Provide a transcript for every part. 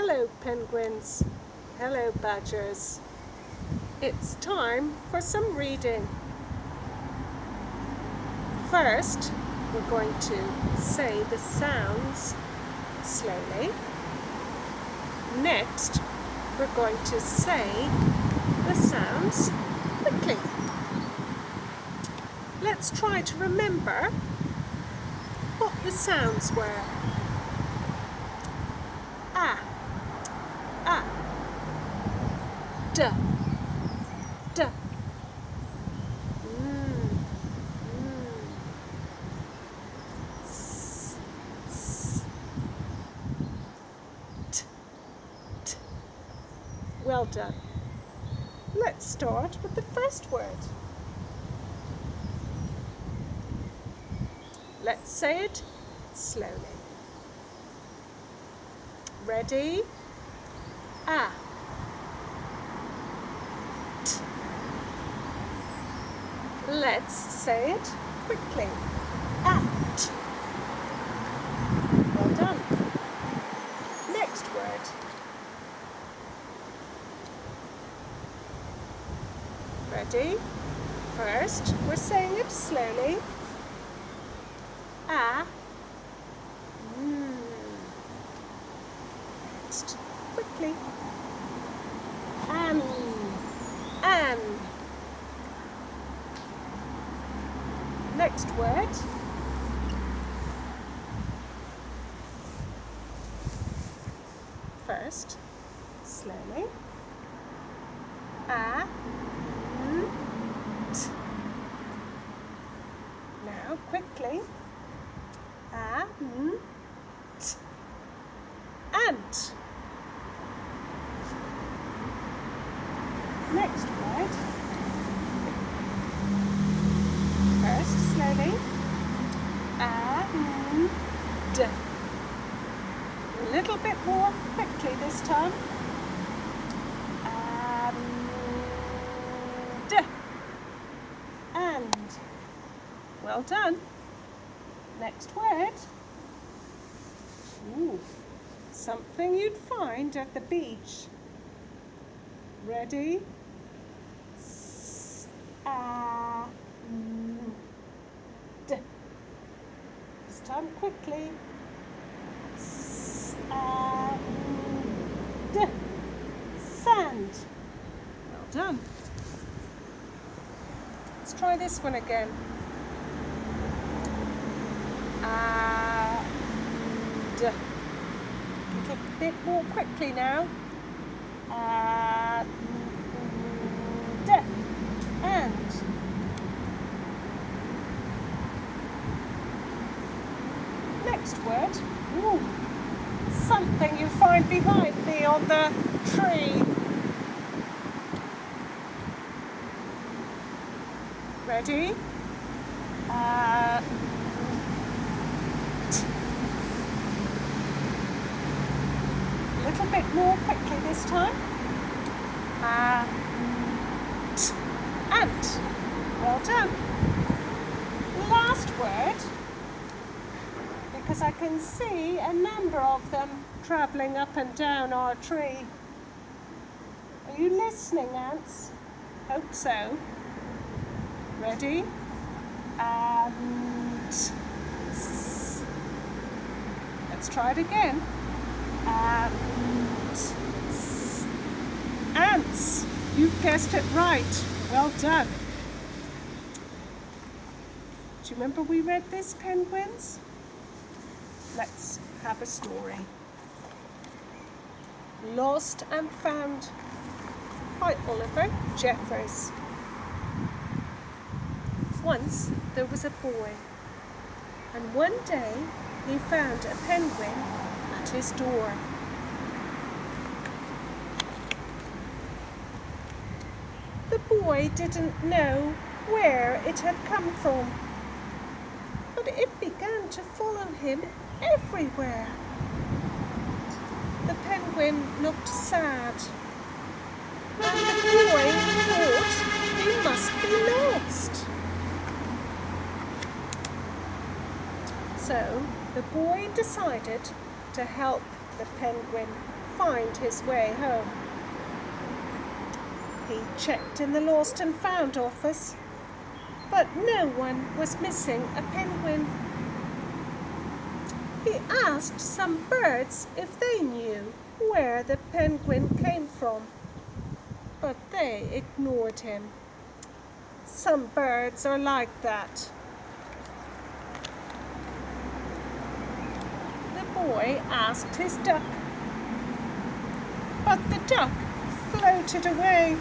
Hello penguins, hello badgers. It's time for some reading. First, we're going to say the sounds slowly. Next, we're going to say the sounds quickly. Let's try to remember what the sounds were. Ah, ah, duh, duh, s, s, t, t. Well done. Let's start with the first word. Let's say it slowly. Ready? Ah. T. Let's say it quickly. At. Well done. Next word. Ready? First, we're saying it slowly. Ah. Next, quickly. An. Next word. First, slowly. A. T. Now, quickly. A. T. Ant. Next word. First, slowly. And. A little bit more quickly this time. And. Well done. Next word. Ooh, something you'd find at the beach. Ready? And. This time quickly. And. Sand. Well done. Let's try this one again. And. A little bit more quickly now. And. Next word. Ooh, something you find behind me on the tree. Ready? A little bit more quickly this time. Ant. Well done. Last word, because I can see a number of them travelling up and down our tree. Are you listening, ants? Hope so. Ready? And let's try it again. And ants. You've guessed it right. Well done. Do you remember we read this, penguins? Let's have a story. Lost and Found by Oliver Jeffers. Once there was a boy, and one day he found a penguin at his door. The boy didn't know where it had come from, but it began to follow him everywhere. The penguin looked sad, and the boy thought he must be lost. So the boy decided to help the penguin find his way home. He checked in the lost and found office, but no one was missing a penguin. He asked some birds if they knew where the penguin came from, but they ignored him. Some birds are like that. The boy asked his duck, but the duck floated away.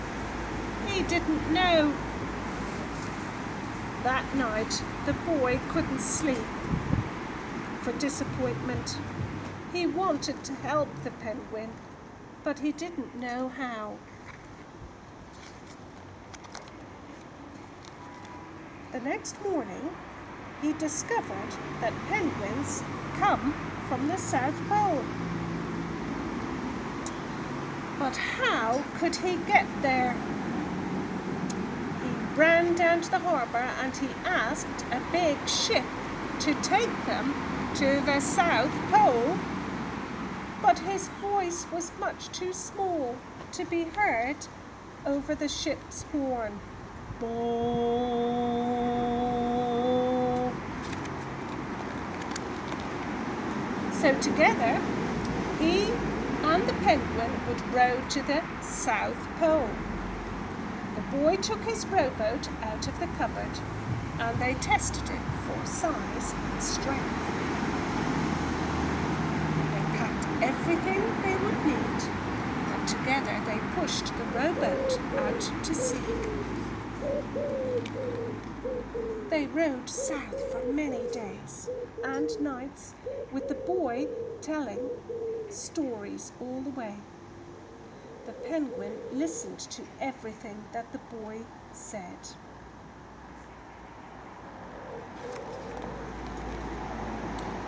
He didn't know. That night, the boy couldn't sleep for disappointment. He wanted to help the penguin, but he didn't know how. The next morning, he discovered that penguins come from the South Pole. But how could he get there? He ran down to the harbour and he asked a big ship to take them to the South Pole. But his voice was much too small to be heard over the ship's horn. Boo! So together, he and the penguin would row to the South Pole. The boy took his rowboat out of the cupboard and they tested it for size and strength. They packed everything they would need and together they pushed the rowboat out to sea. They rowed south for many days and nights with the boy telling stories all the way. The penguin listened to everything that the boy said.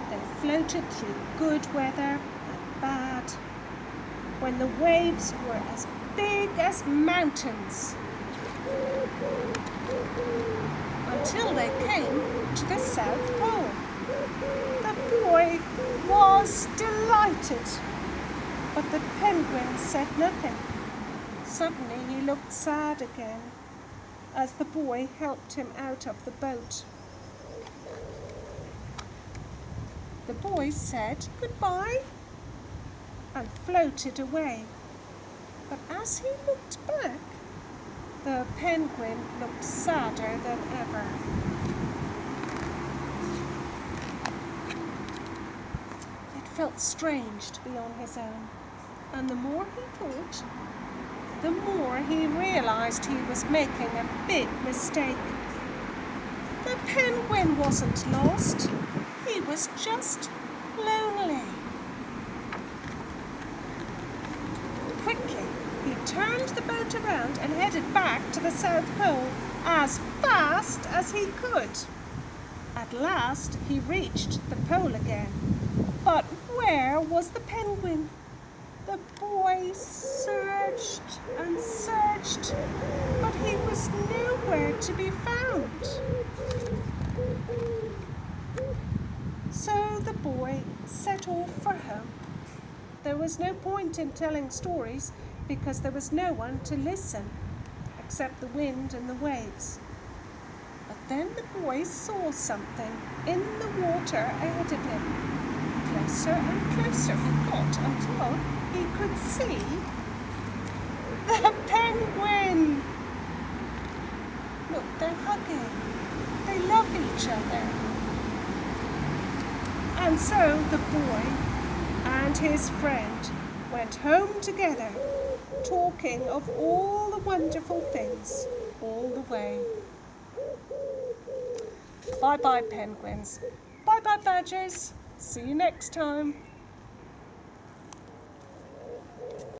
They floated through good weather and bad, when the waves were as big as mountains, until they came to the South Pole. The boy was delighted, but the penguin said nothing. Suddenly he looked sad again as the boy helped him out of the boat. The boy said goodbye and floated away, but as he looked back, the penguin looked sadder than ever. It felt strange to be on his own, and the more he thought, the more he realized he was making a big mistake. The penguin wasn't lost, he was just lonely. Quickly, he turned the boat around and headed back to the South Pole as fast as he could. At last, he reached the pole again. But where was the penguin? The boy searched and searched, but he was nowhere to be found. So the boy set off for home. There was no point in telling stories because there was no one to listen except the wind and the waves. But then the boy saw something in the water ahead of him. Closer and closer he got until he could see the penguin. Look, they're hugging. They love each other. And so the boy and his friend went home together, talking of all the wonderful things all the way. Bye-bye, penguins. Bye-bye, badgers. See you next time.